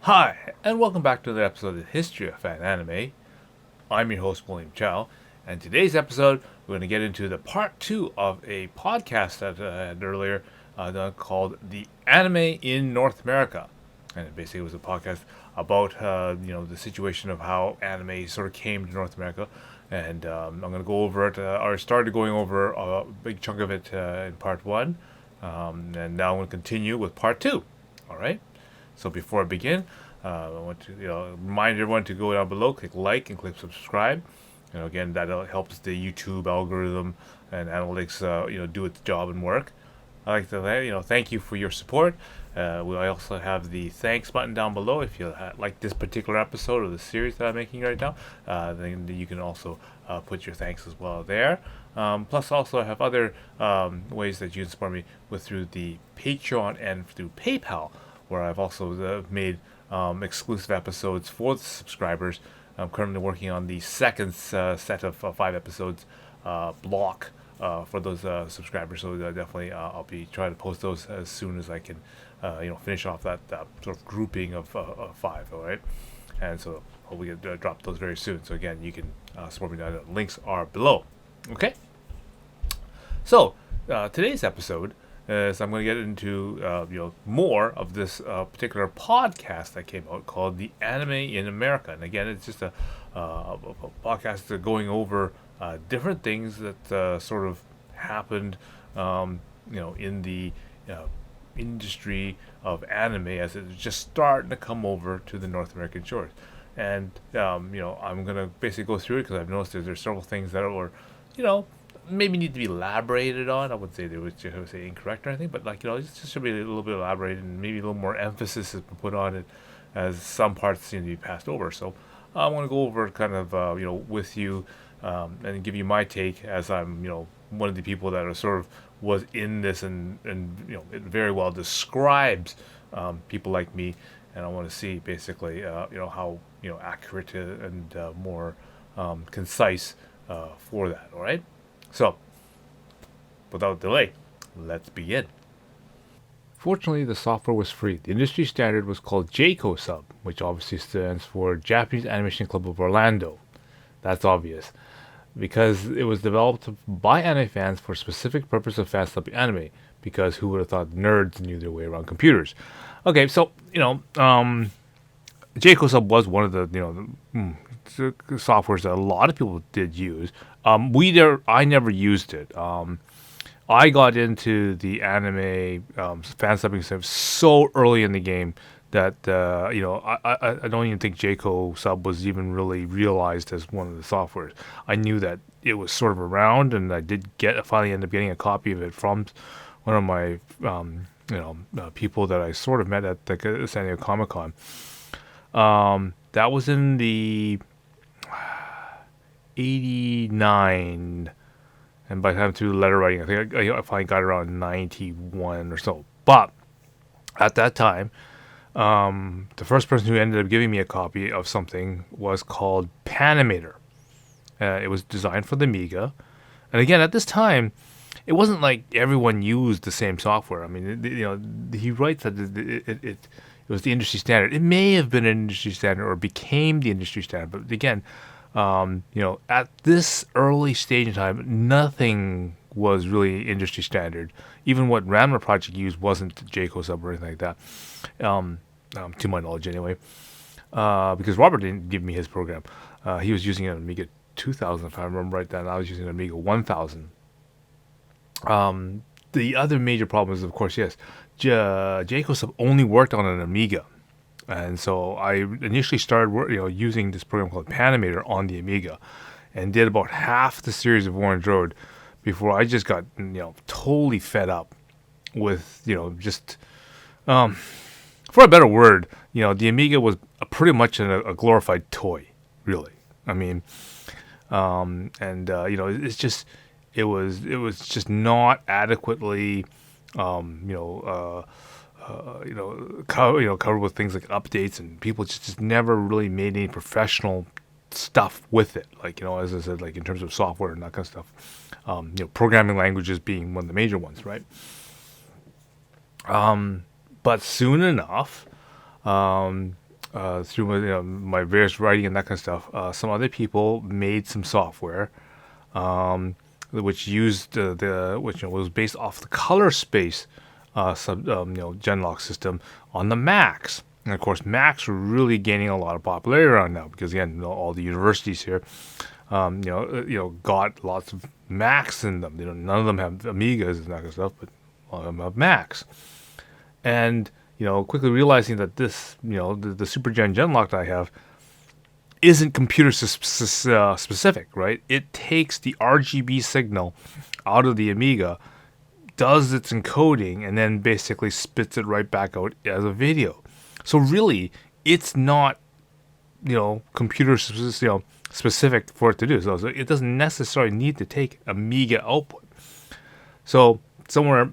Hi, and welcome back to the episode of the History of Fan Anime. I'm your host, William Chow, and today's episode, we're going to get into the part two of a podcast that I had earlier called The Anime in North America. And it basically was a podcast about, the situation of how anime sort of came to North America. And I'm going to go over it, or started going over a big chunk of it in part one. And now I'm going to continue with part two. All right? So before I begin, I want to remind everyone to go down below, click like, and click subscribe. Again, that helps the YouTube algorithm and analytics, do its job and work. I like to thank you for your support. I also have the thanks button down below. If you like this particular episode or the series that I'm making right now, then you can also put your thanks as well there. Plus, also I have other ways that you can support me with through the Patreon and through PayPal, where I've also made exclusive episodes for the subscribers. I'm currently working on the second set of 5 episodes block for those subscribers. So definitely, I'll be trying to post those as soon as I can, finish off that sort of grouping of 5. All right, and so hopefully drop those very soon. So again, you can support me. The links are below. Okay. So today's episode is I'm going to get into more of this particular podcast that came out called "The Anime in America," and again, it's just a podcast going over different things that sort of happened, in the uh, industry of anime as it's just starting to come over to the North American shores. And I'm gonna basically go through it because I've noticed there's several things that are, you know, maybe need to be elaborated on. I wouldn't say they would just say incorrect or anything, but it just should be a little bit elaborated and maybe a little more emphasis has been put on it, as some parts seem to be passed over. So I want to go over kind of with you, and give you my take, as I'm one of the people that are sort of was in this, and it very well describes people like me, and I want to see basically how accurate and more concise for that. All right. So, without delay, let's begin. Fortunately, the software was free. The industry standard was called JCO Sub, which obviously stands for Japanese Animation Club of Orlando. That's obvious, because it was developed by anime fans for a specific purpose of fan subbing anime. Because who would have thought nerds knew their way around computers? Okay, so JCO Sub was one of the softwares that a lot of people did use. I never used it. I got into the anime fan subbing stuff so early in the game that I don't even think JCO Sub was even really realized as one of the softwares. I knew that it was sort of around, and I did finally end up getting a copy of it from one of my people that I sort of met at the San Diego Comic Con. That was in the 89, and by the time through the letter writing, I think I finally got around 91 or so. But at that time, the first person who ended up giving me a copy of something was called Panimator. It was designed for the Amiga, and again, at this time, it wasn't like everyone used the same software. I mean, he writes that it was the industry standard. It may have been an industry standard or became the industry standard, but again, at this early stage in time, nothing was really industry standard. Even what Ramner Project used wasn't JCO Sub or anything like that, to my knowledge anyway, because Robert didn't give me his program. He was using an Amiga 2000, if I remember right then. I was using an Amiga 1000. The other major problem is, of course, yes, JCO Sub only worked on an Amiga. And so I initially started using this program called Panimator on the Amiga, and did about half the series of Orange Road before I just got totally fed up with just for a better word, the Amiga was pretty much a glorified toy, really. I mean, it's just it was just not adequately covered with things like updates, and people just never really made any professional stuff with it. Like, as I said, like in terms of software and that kind of stuff, programming languages being one of the major ones, right? But soon enough, through my various writing and that kind of stuff, some other people made some software which used which was based off the color space Genlock system on the Macs. And of course, Macs are really gaining a lot of popularity around now because again, all the universities here, got lots of Macs in them. None of them have Amigas and that kind of stuff, but a lot of them have Macs. And quickly realizing that this, the Super Genlock that I have isn't computer specific, right? It takes the RGB signal out of the Amiga, does its encoding, and then basically spits it right back out as a video. So really, it's not, computer specific for it to do. So it doesn't necessarily need to take Amiga output. So somewhere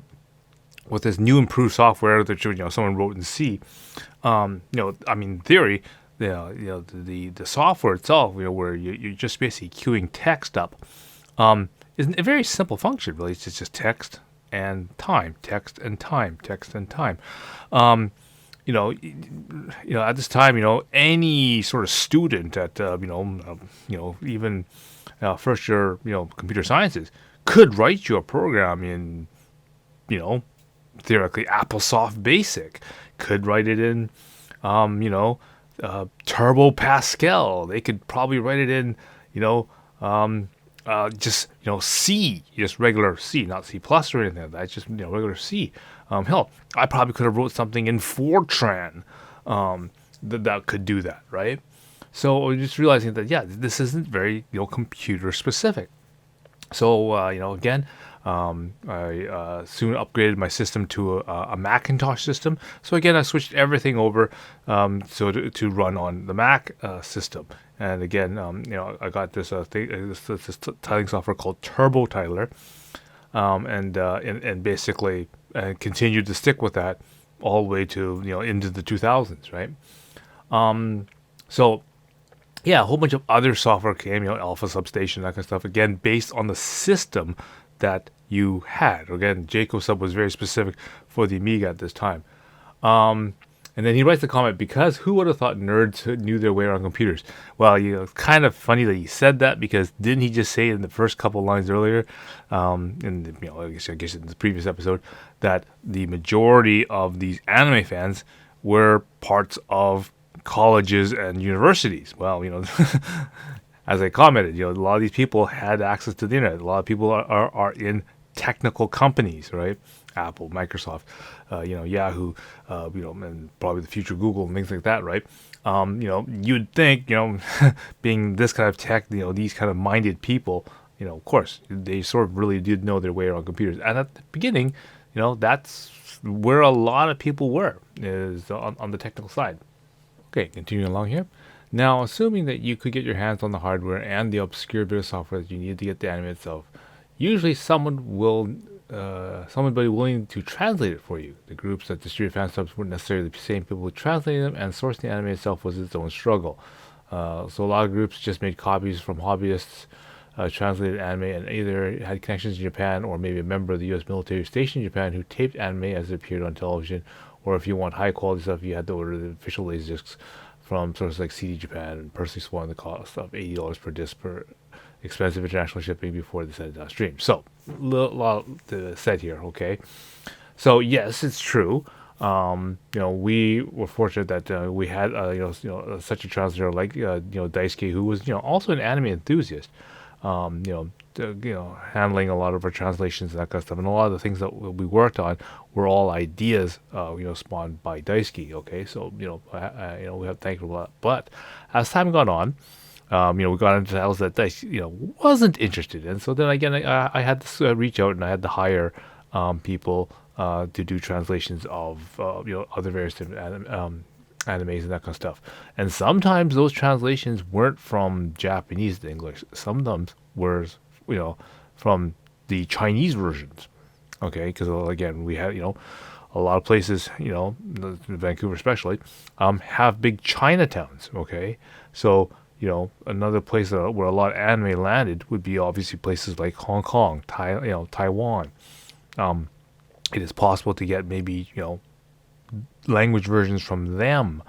with this new improved software that someone wrote in C, in theory, the software itself, where you're just basically queuing text up, is a very simple function. Really, it's just text and time, text and time, text and time. At this time, any sort of student at even first year computer sciences could write you a program in theoretically AppleSoft Basic, could write it in Turbo Pascal. They could probably write it in C, just regular C, not C plus or anything like that. Just regular C. Hell, I probably could have wrote something in Fortran that could do that, right? So just realizing that this isn't very computer specific. So again, I soon upgraded my system to a Macintosh system. So again, I switched everything over to run on the Mac system. And again, I got this this tiling software called Turbo Tiler, and basically continued to stick with that all the way to into the 2000s, right? So yeah, a whole bunch of other software came, Alpha Substation, that kind of stuff. Again, based on the system that you had. Again, Jacob Sub was very specific for the Amiga at this time. And then he writes the comment, because who would have thought nerds knew their way around computers? Well, it's kind of funny that he said that, because didn't he just say in the first couple lines earlier, I guess in the previous episode, that the majority of these anime fans were parts of colleges and universities? Well, as I commented, a lot of these people had access to the internet. A lot of people are in technical companies, right? Apple, Microsoft, Yahoo, and probably the future Google and things like that, right? You'd think, being this kind of tech, these kind of minded people, of course, they sort of really did know their way around computers. And at the beginning, that's where a lot of people were, is on the technical side. Okay, continuing along here. Now, assuming that you could get your hands on the hardware and the obscure bit of software that you need to get the anime itself, usually somebody willing to translate it for you. The groups that distribute fan subs weren't necessarily the same people who translated them, and sourcing the anime itself was its own struggle. So a lot of groups just made copies from hobbyists, translated anime, and either had connections in Japan or maybe a member of the U.S. military stationed in Japan who taped anime as it appeared on television. Or if you want high quality stuff, you had to order the official laserdiscs from sources like CD Japan, and personally swung the cost of $80 per disc per expensive international shipping before they sent it downstream. So, a lot said here, okay? So, yes, it's true. We were fortunate that we had, such a translator like, Daisuke, who was, also an anime enthusiast. Handling a lot of our translations and that kind of stuff, and a lot of the things that we worked on were all ideas, spawned by Daisuke. Okay, so we have to thank him a lot. But as time got on, we got into titles that Daisuke, wasn't interested in. So then again, I had to reach out, and I had to hire people to do translations of other various different animes and that kind of stuff. And sometimes those translations weren't from Japanese to English. Sometimes were from the Chinese versions. Okay, because again, we had a lot of places, Vancouver especially, have big Chinatowns. Okay, so another place where a lot of anime landed would be obviously places like Hong Kong, Taiwan. It is possible to get maybe language versions from them.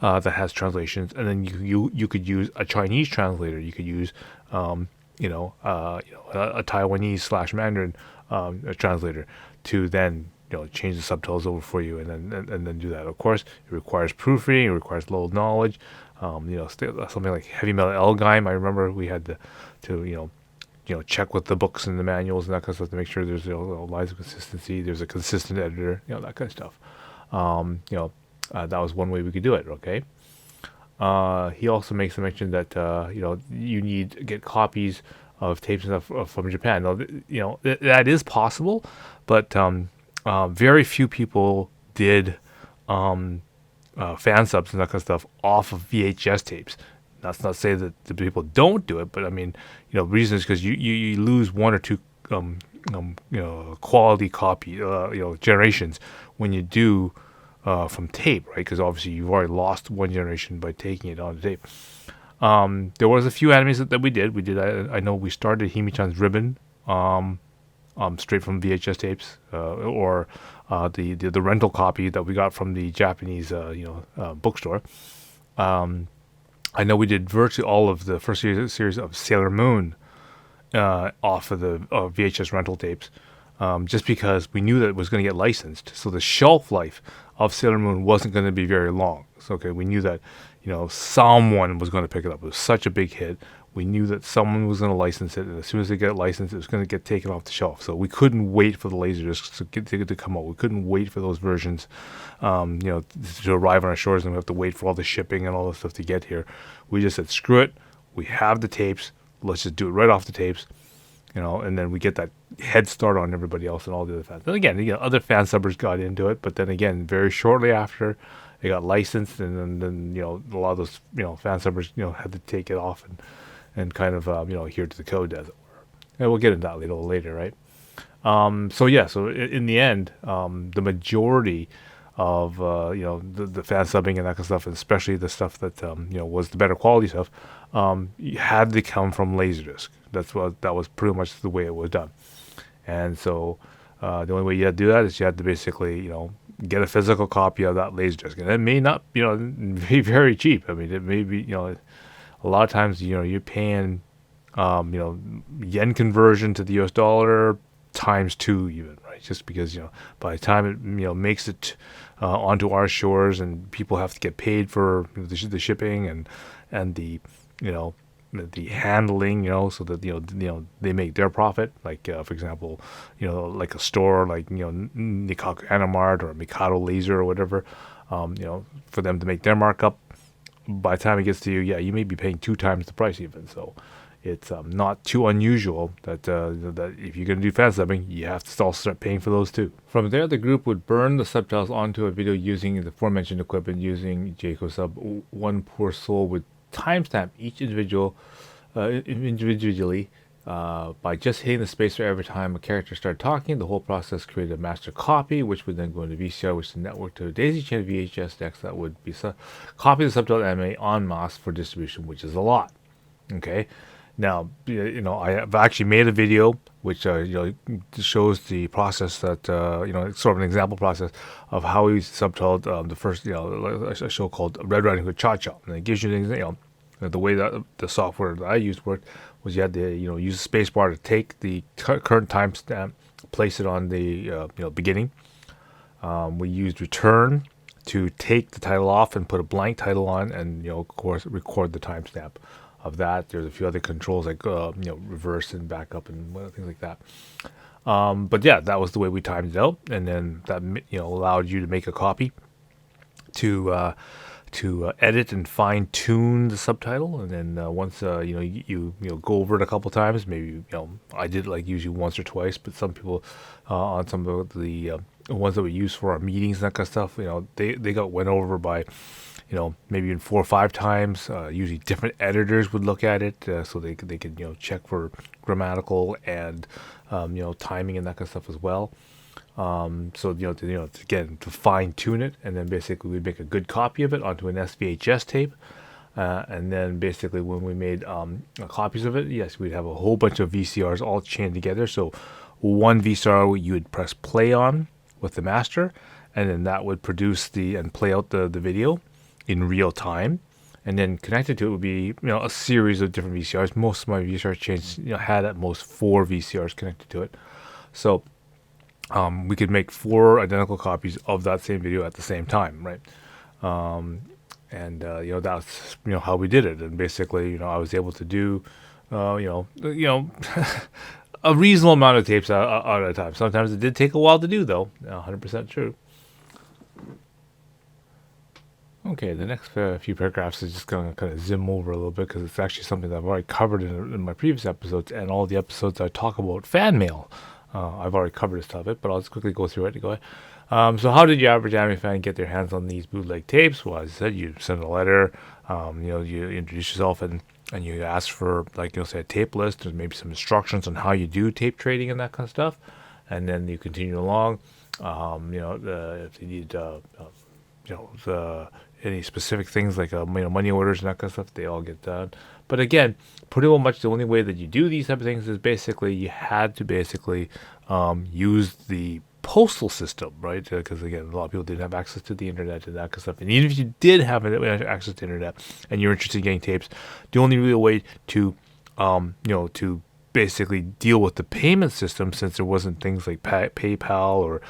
that has translations, and then you could use a Chinese translator. You could use a Taiwanese slash Mandarin a translator to then change the subtitles over for you, and then do that. Of course, it requires proofreading. It requires little knowledge. Something like heavy metal L-Gaim. I remember we had to check with the books and the manuals and that kind of stuff to make sure there's lines of consistency. There's a consistent editor. That kind of stuff. That was one way we could do it. Okay. He also makes a mention that you need to get copies of tapes and stuff from Japan. Now, that is possible, but very few people did fan subs and that kind of stuff off of VHS tapes. That's not to say that the people don't do it, but I mean, reasons because you lose one or two quality copy generations when you do from tape, right? Because obviously you've already lost one generation by taking it on tape. There was a few animes that we did. I know we started Himi-chan's Ribbon straight from VHS tapes, or the rental copy that we got from the Japanese bookstore. I know we did virtually all of the first series of Sailor Moon off of the VHS rental tapes, just because we knew that it was going to get licensed. So the shelf life of Sailor Moon wasn't going to be very long. So, okay, we knew that someone was going to pick it up. It was such a big hit. We knew that someone was going to license it, and as soon as they get licensed, it was going to get taken off the shelf. So we couldn't wait for the Laserdiscs to come out. We couldn't wait for those versions, to arrive on our shores, and we have to wait for all the shipping and all the stuff to get here. We just said, screw it. We have the tapes. Let's just do it right off the tapes, and then we get that head start on everybody else and all the other fans. And again, other fan subbers got into it, but then again, very shortly after, it got licensed, and then a lot of those fan subbers had to take it off and kind of adhere to the code, as it were. And we'll get into that a little later, right? So in the end, the majority of the fan subbing and that kind of stuff, and especially the stuff that was the better quality stuff, had to come from Laserdisc. That was pretty much the way it was done. And so the only way you had to do that is you had to basically get a physical copy of that Laserdisc, and it may not be very cheap. I mean, it may be a lot of times you're paying yen conversion to the US dollar times 2 even, right? Just because by the time it makes it onto our shores, and people have to get paid for the shipping and the the handling, so that they make their profit. Like for example, like a store like Nikkaku Animart or Mikado Laser or whatever, for them to make their markup. By the time it gets to you, you may be paying 2 times the price even. So it's not too unusual that if you're going to do fan subbing, you have to also start paying for those too. From there, the group would burn the subtitles onto a video using the aforementioned equipment, using Jayco Sub. One poor soul would timestamp each individually by just hitting the spacebar every time a character started talking. The whole process created a master copy, which would then go into VCR, which is networked to a daisy-chained VHS decks that would be copy the subtitled anime en masse for distribution, which is a lot. Okay, now I have actually made a video which shows the process that it's sort of an example process of how we subtitled the first a show called Red Riding Hood Cha Cha, and it gives you the way that the software that I used worked was you had to use a space bar to take the current timestamp, place it on the beginning. We used return to take the title off and put a blank title on, and of course record the timestamp of that. There's a few other controls like reverse and backup and things like that. But yeah, that was the way we timed it out, and then that allowed you to make a copy to edit and fine tune the subtitle, and then once you go over it a couple times, maybe I did like usually once or twice, but some people on some of the ones that we use for our meetings and that kind of stuff, they got went over by maybe even 4 or 5 times. Usually different editors would look at it, so they could check for grammatical and timing and that kind of stuff as well. So again, to fine tune it, and then basically we make a good copy of it onto an SVHS tape, and then basically when we made copies of it, yes, we'd have a whole bunch of VCRs all chained together. So one VCR you would press play on with the master, and then that would produce and play out the video, in real time, and then connected to it would be a series of different VCRs. Most of my VCR chains had at most 4 VCRs connected to it, so we could make 4 identical copies of that same video at the same time, right? And that's how we did it, and basically I was able to do a reasonable amount of tapes at a time. Sometimes it did take a while to do, though. 100% true. Okay, the next few paragraphs is just going to kind of zoom over a little bit because it's actually something that I've already covered in my previous episodes, and all the episodes I talk about fan mail. I've already covered this topic, but I'll just quickly go through it. So how did your average anime fan get their hands on these bootleg tapes? Well, as I said, you send a letter, you introduce yourself, and you ask for, say, a tape list, and maybe some instructions on how you do tape trading and that kind of stuff. And then you continue along. If you need, any specific things like money orders and that kind of stuff, they all get done. But again, pretty much the only way that you do these type of things is basically you had to basically use the postal system, right? Because again, a lot of people didn't have access to the internet and that kind of stuff. And even if you did have access to the internet and you're interested in getting tapes, the only real way to to basically deal with the payment system, since there wasn't things like PayPal or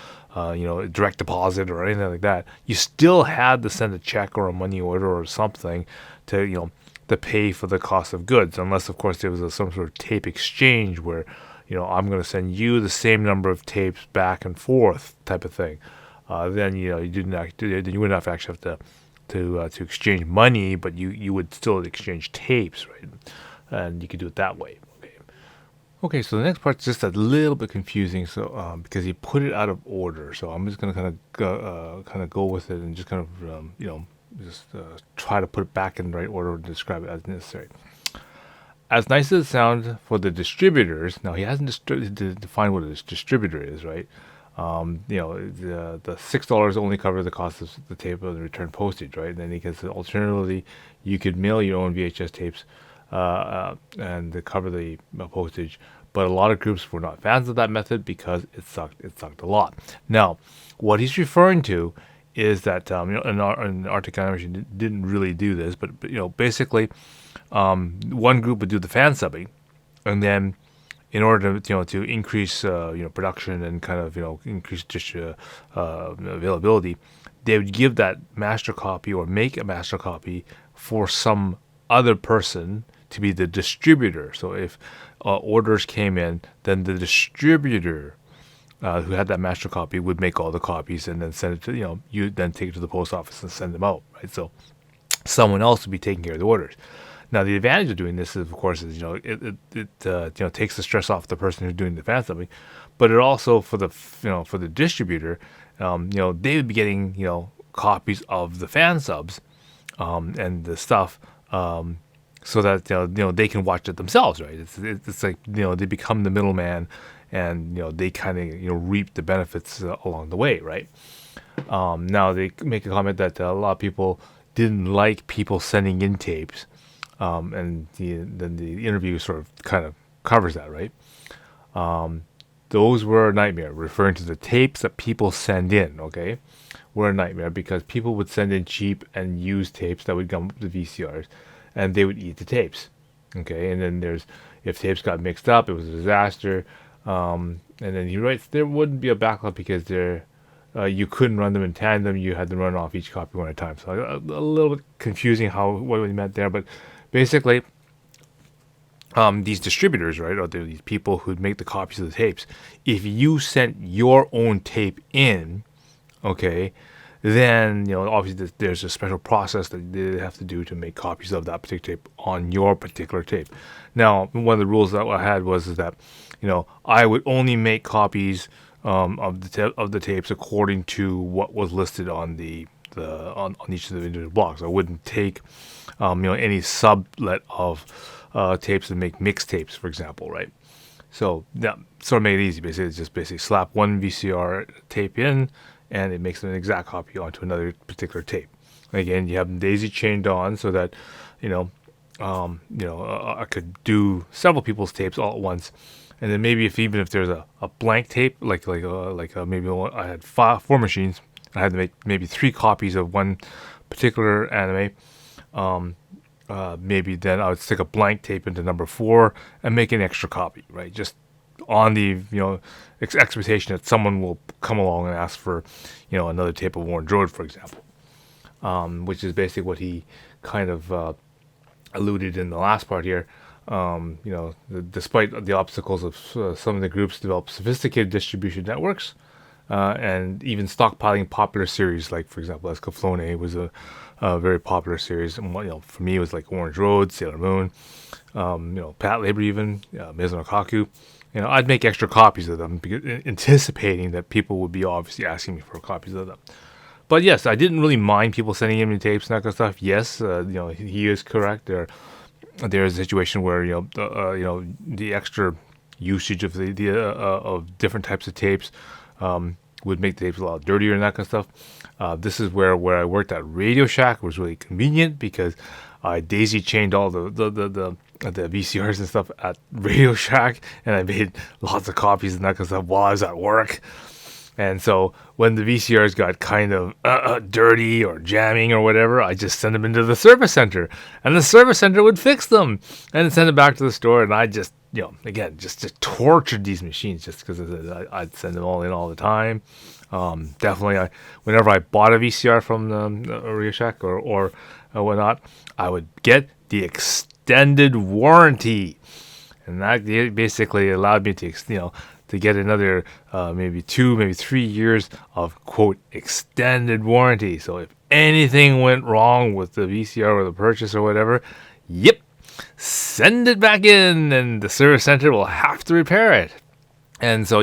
direct deposit or anything like that, you still had to send a check or a money order or something to to pay for the cost of goods, unless of course there was some sort of tape exchange where I'm going to send you the same number of tapes back and forth type of thing. Then you wouldn't have to actually have to exchange money, but you would still exchange tapes, right? And you could do it that way. Okay, so the next part's just a little bit confusing, so because he put it out of order. So I'm just gonna kind of go with it and just kind of try to put it back in the right order and describe it as necessary. As nice as it sounds for the distributors, now he hasn't defined what a distributor is, right? The $6 only covers the cost of the tape and the return postage, right? And then because alternatively, you could mail your own VHS tapes and to cover the postage. But a lot of groups were not fans of that method because it sucked a lot. Now, what he's referring to is that in Arctic Animation didn't really do this, but basically, one group would do the fan subbing, and then in order to increase production and kind of increase availability, they would give that master copy or make a master copy for some other person to be the distributor. So if orders came in, then the distributor who had that master copy would make all the copies and then send it to you then take it to the post office and send them out, right? So someone else would be taking care of the orders. Now the advantage of doing this is, of course, is it takes the stress off the person who's doing the fan subbing, but it also for the distributor, they would be getting copies of the fan subs and the stuff. So that they can watch it themselves, right? It's like they become the middleman, and they kind of reap the benefits along the way, right? Now they make a comment that a lot of people didn't like people sending in tapes, and then the interview sort of kind of covers that, right? Those were a nightmare, referring to the tapes that people send in, okay? Were a nightmare because people would send in cheap and used tapes that would come with the VCRs, and they would eat the tapes, okay? And then if tapes got mixed up, it was a disaster. And then he writes there wouldn't be a backup because you couldn't run them in tandem. You had to run off each copy one at a time. So a little bit confusing what he meant there, but basically, these distributors, right, or these people who'd make the copies of the tapes, if you sent your own tape in, okay, then obviously there's a special process that they have to do to make copies of that particular tape on your particular tape. Now, one of the rules that I had was that I would only make copies of the tapes according to what was listed on on each of the individual blocks. I wouldn't take any sublet of tapes and make mixtapes, for example, right? So that sort of made it easy. Basically, it's just slap one VCR tape in, and it makes an exact copy onto another particular tape. Again, you have them daisy chained on so that I could do several people's tapes all at once, and then maybe even if there's a blank tape, maybe I had 4 machines, I had to make maybe 3 copies of one particular anime, maybe then I would stick a blank tape into number 4 and make an extra copy, right? Just on the expectation that someone will come along and ask for another tape of Warren Road, for example, which is basically what he kind of alluded in the last part here. Despite the obstacles of some of the groups develop sophisticated distribution networks, and even stockpiling popular series, like for example, Escaflowne was a very popular series. And for me, it was like Orange Road, Sailor Moon, Pat Labor, even Mizuno Kaku. I'd make extra copies of them, anticipating that people would be obviously asking me for copies of them. But yes, I didn't really mind people sending him tapes and that kind of stuff. Yes, he is correct. There's a situation where the extra usage of of different types of tapes would make the tapes a lot dirtier and that kind of stuff. This is where I worked at Radio Shack was really convenient, because I daisy chained all the VCRs and stuff at Radio Shack, and I made lots of copies and that kind of stuff while I was at work. And so when the VCRs got kind of dirty or jamming or whatever, I just sent them into the service center, and the service center would fix them and send them back to the store. And I just, again, just tortured these machines just because I'd send them all in all the time. Definitely, whenever I bought a VCR from the Radio Shack or whatnot, I would get the extended warranty, and that basically allowed me to get another maybe 2, maybe 3 years of, quote, extended warranty. So if anything went wrong with the VCR or the purchase or whatever, send it back in and the service center will have to repair it. And so,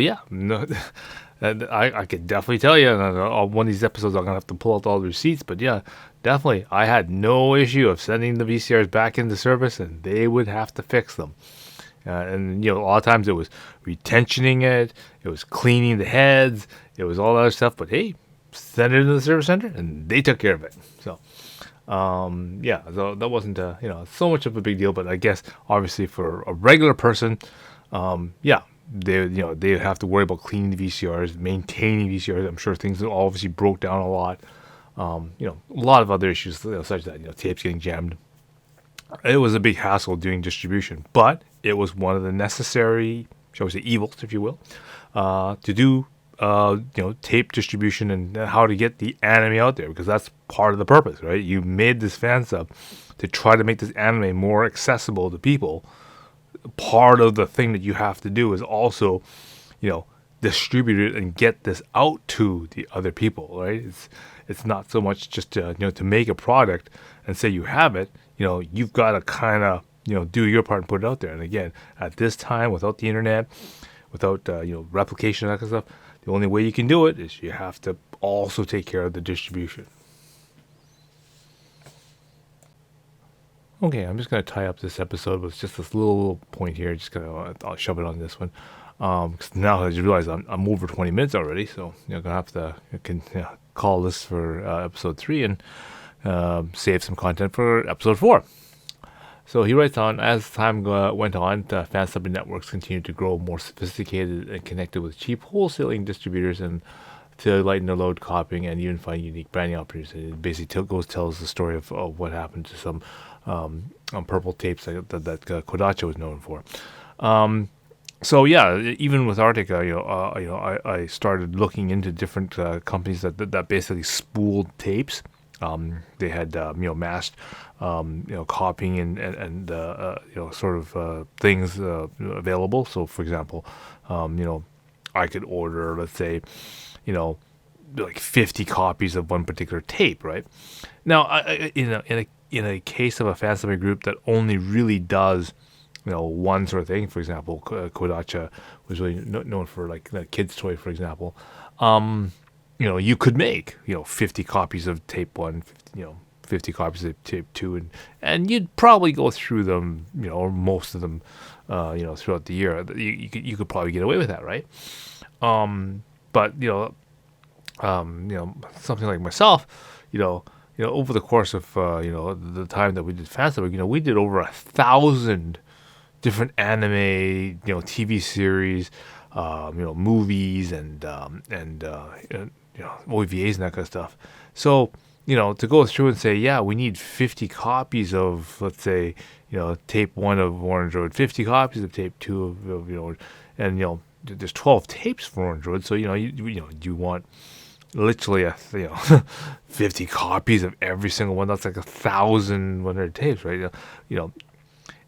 I could definitely tell you, and on one of these episodes I'm going to have to pull out all the receipts, but yeah, definitely, I had no issue of sending the VCRs back into service, and they would have to fix them. And a lot of times it was retensioning it was cleaning the heads, it was all that other stuff. But hey, send it to the service center, and they took care of it. So, so that wasn't so much of a big deal. But I guess obviously for a regular person, they have to worry about cleaning the VCRs, maintaining VCRs. I'm sure things obviously broke down a lot. A lot of other issues such that tapes getting jammed. It was a big hassle doing distribution, but it was one of the necessary, shall we say, evils, if you will, to do tape distribution and how to get the anime out there, because that's part of the purpose, right? You made this fan sub to try to make this anime more accessible to people. Part of the thing that you have to do is also, distribute it and get this out to the other people, right? It's not so much just to make a product and say you have it. You've got to kind of do your part and put it out there. And again, at this time, without the internet, without replication and that kind of stuff, the only way you can do it is you have to also take care of the distribution. Okay, I'm just going to tie up this episode with just this little point here. I'll shove it on this one. Cause now I just realize I'm over 20 minutes already, so I'm gonna have to call this for episode 3 and save some content for episode 4. So he writes on, as time went on, fan subbing networks continued to grow more sophisticated and connected with cheap wholesaling distributors and to lighten their load copying and even find unique branding opportunities. It basically tells the story of what happened to some purple tapes that Kodacha was known for. So yeah, even with Arctic, I started looking into different companies that basically spooled tapes. They had massed copying and sort of things available. So for example, I could order, let's say, like 50 copies of one particular tape, right? Now, in a case of a fan subbing group that only really does one sort of thing, for example, Kodacha was really known for like the kids' toy, for example. You could make 50 copies of tape 1, 50 copies of tape 2, and you'd probably go through them, or most of them, throughout the year. You could probably get away with that, right? But something like myself, over the course of the time that we did fan subbing, we did over 1,000 different anime, TV series, movies and OVAs and that kind of stuff. So, to go through and say, yeah, we need 50 copies of, let's say, tape 1 of Orange Road, 50 copies of tape 2 of and, there's 12 tapes for Orange Road. So, you want literally 50 copies of every single one. That's like 1,100 tapes, right? You know,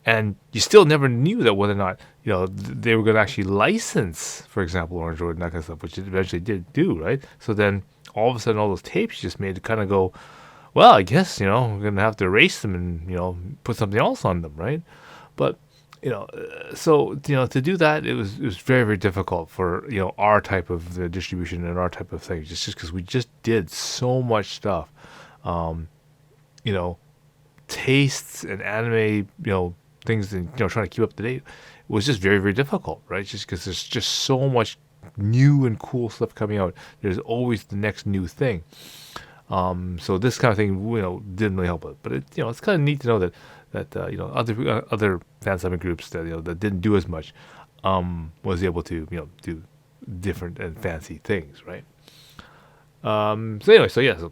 and you still never knew that whether or not they were going to actually license, for example, Orange Road and that kind of stuff, which it eventually did do, right? So then all of a sudden, all those tapes just made it kind of go, well, I guess we're going to have to erase them and put something else on them, right? But so to do that, it was very, very difficult for our type of distribution and our type of thing, just because we just did so much stuff, you know tastes and anime, things, and trying to keep up to date was just very, very difficult, right? Just because there's just so much new and cool stuff coming out. There's always the next new thing. So this kind of thing, didn't really help it. But it's kind of neat to know that other fan summit groups that that didn't do as much, was able to do different and fancy things, right? So anyway, so yeah, so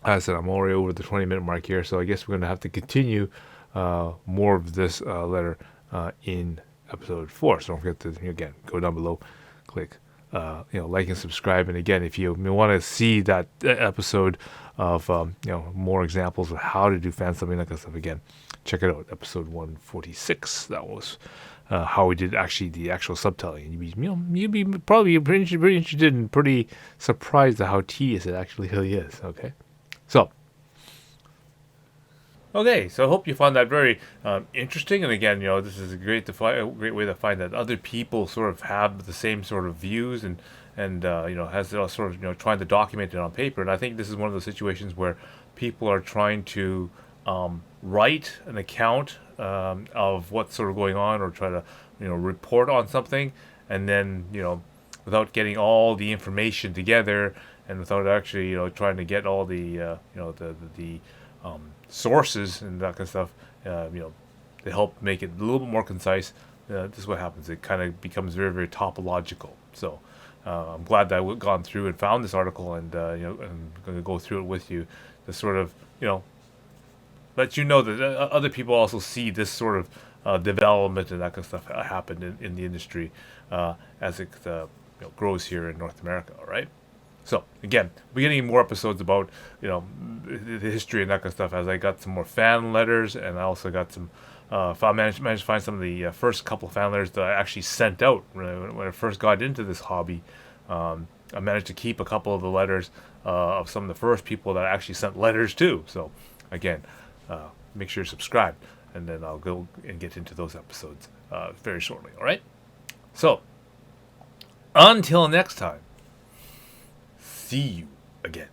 as I said, I'm already over the 20-minute mark here, so I guess we're going to have to continue more of this letter in episode 4. So don't forget to, again, go down below, click, like and subscribe. And again, if you want to see that episode of, more examples of how to do fan subbing, that kind of stuff, again, check it out, episode 146. That was how we did the actual subtitling. And you'd be probably pretty interested and pretty surprised at how tedious it actually really is. Okay. So, so I hope you found that very interesting. And again, this is a great way to find that other people sort of have the same sort of views and has sort of trying to document it on paper. And I think this is one of those situations where people are trying to write an account of what's sort of going on, or try to report on something, and then without getting all the information together, and without actually trying to get all the the sources and that kind of stuff, to help make it a little bit more concise. This is what happens. It kind of becomes very, very topological. So I'm glad that I've gone through and found this article, and I'm going to go through it with you to sort of let you know that other people also see this sort of development and that kind of stuff happen in the industry as it grows here in North America. All right. So again, we're getting more episodes about the history and that kind of stuff, as I got some more fan letters, and I also got some managed to find some of the first couple of fan letters that I actually sent out when I first got into this hobby. I managed to keep a couple of the letters of some of the first people that I actually sent letters to. So again, make sure you're subscribed, and then I'll go and get into those episodes very shortly. All right. So until next time. See you again.